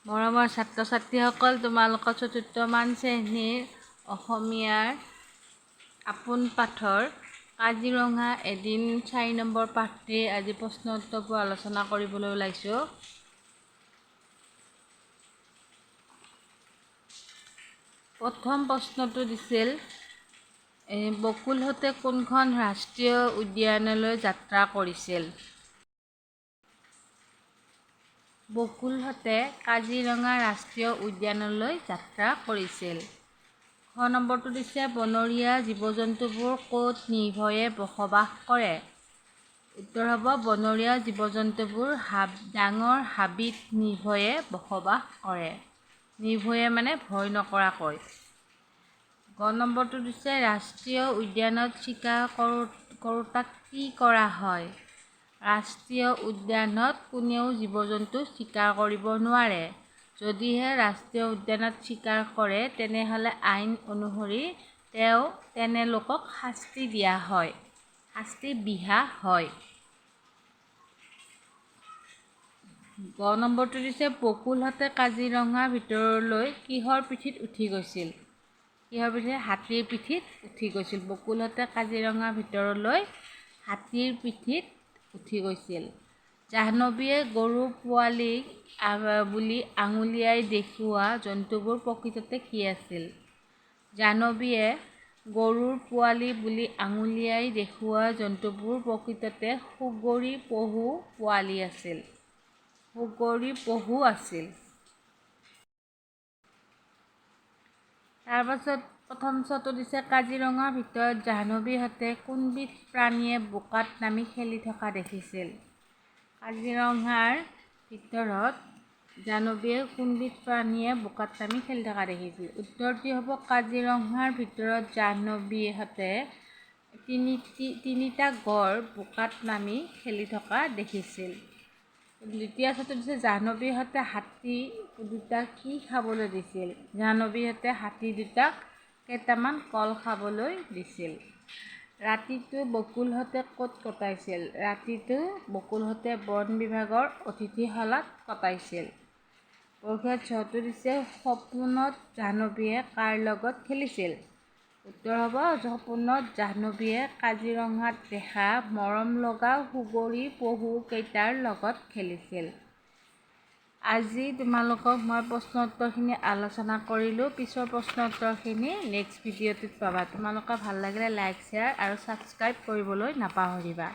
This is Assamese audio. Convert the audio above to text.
মৰমৰ ছাত্ৰ ছাত্ৰীসকল, তোমালোকৰ চতুৰ্থ মান শ্ৰেণীৰ অসমীয়াৰ আপোন পাঠৰ কাজিৰঙা এদিন 4 নম্বৰ পাঠটিৰ আজি প্ৰশ্ন উত্তৰবোৰ আলোচনা কৰিবলৈ ওলাইছোঁ। প্ৰথম প্ৰশ্নটো দিছিল বকুলহঁতে কোনখন ৰাষ্ট্ৰীয় উদ্যানলৈ যাত্ৰা কৰিছিল? বকুলহঁতে কাজিৰঙা ৰাষ্ট্ৰীয় উদ্যানলৈ যাত্ৰা কৰিছিল। খ নম্বৰটো দিছে বনৰীয়া জীৱ-জন্তুবোৰ ক'ত নিৰ্ভয়ে বসবাস কৰে? উত্তৰ হ'ব বনৰীয়া জীৱ-জন্তুবোৰ ডাঙৰ হাবিত নিৰ্ভয়ে বসবাস কৰে। নিৰ্ভয়ে মানে ভয় নকৰাকৈ। গ নম্বৰটো দিছে ৰাষ্ট্ৰীয় উদ্যানত চিকাৰ কৰোঁতাক কি কৰা হয়? ৰাষ্ট্ৰীয় উদ্যানত কোনেও জীৱ-জন্তু চিকাৰ কৰিব নোৱাৰে। যদিহে ৰাষ্ট্ৰীয় উদ্যানত চিকাৰ কৰে তেনেহ'লে আইন অনুসৰি তেনে লোকক শাস্তি দিয়া হয়, শাস্তি বিহা হয়। গ নম্বৰটো দিছে বকুলহঁতে কাজিৰঙাৰ ভিতৰলৈ কিহৰ পিঠিত উঠি গৈছিল? কিহৰ পিঠিত? হাতীৰ পিঠিত উঠি গৈছিল। বকুলহঁতে কাজিৰঙাৰ ভিতৰলৈ হাতীৰ পিঠিত উঠি গৈছিল। জাহ্নৱীয়ে গৰুৰ পোৱালি বুলি আঙুলিয়াই দেখুওৱা জন্তুবোৰ প্ৰকৃততে কি আছিল? জাহ্নৱীয়ে গৰুৰ পোৱালি বুলি আঙুলিয়াই দেখুওৱা জন্তুবোৰ প্ৰকৃততে সুগৰী পহু পোৱালি আছিল। সুগৰী পহু আছিল। তাৰপাছত প্ৰথম চটো দিছে কাজিৰঙাৰ ভিতৰত জাহ্নৱীহঁতে কোনবিধ প্ৰাণীয়ে বোকাত নামি খেলি থকা দেখিছিল? কাজিৰঙাৰ ভিতৰত জাহ্নৱীয়ে কোনবিধ প্ৰাণীয়ে বোকাত নামি খেলি থকা দেখিছিল? উত্তৰটি হ'ব কাজিৰঙাৰ ভিতৰত জাহ্নৱীহঁতে তিনিটা গড় বোকাত নামি খেলি থকা দেখিছিল। দ্বিতীয় চটো দিছে জাহ্নৱীহঁতে হাতী দুটাক কি খাবলৈ দিছিল? জাহ্নৱীহঁতে হাতী দুটাক কেইটামান কল খাবলৈ দিছিল। ৰাতিটো বকুলহঁতে ক'ত কটাইছিল? ৰাতিটো বকুলহঁতে বন বিভাগৰ অতিথিশালাত কটাইছিল। পৰীক্ষাত চটো দিছে সপোনত জাহ্নৱীয়ে কাৰ লগত খেলিছিল? উত্তৰ হ'ব সপোনত জাহ্নৱীয়ে কাজিৰঙাত দেখা মৰমলগা সুগৰী পহু কেইটাৰ লগত খেলিছিল। আজি তোমালোকক মই প্ৰশ্ন উত্তৰখিনি আলোচনা কৰিলোঁ। পিছৰ প্ৰশ্ন উত্তৰখিনি নেক্সট ভিডিঅ'টোত পাবা। তোমালোকৰ ভাল লাগিলে লাইক, শ্বেয়াৰ আৰু ছাবস্ক্ৰাইব কৰিবলৈ নাপাহৰিবা।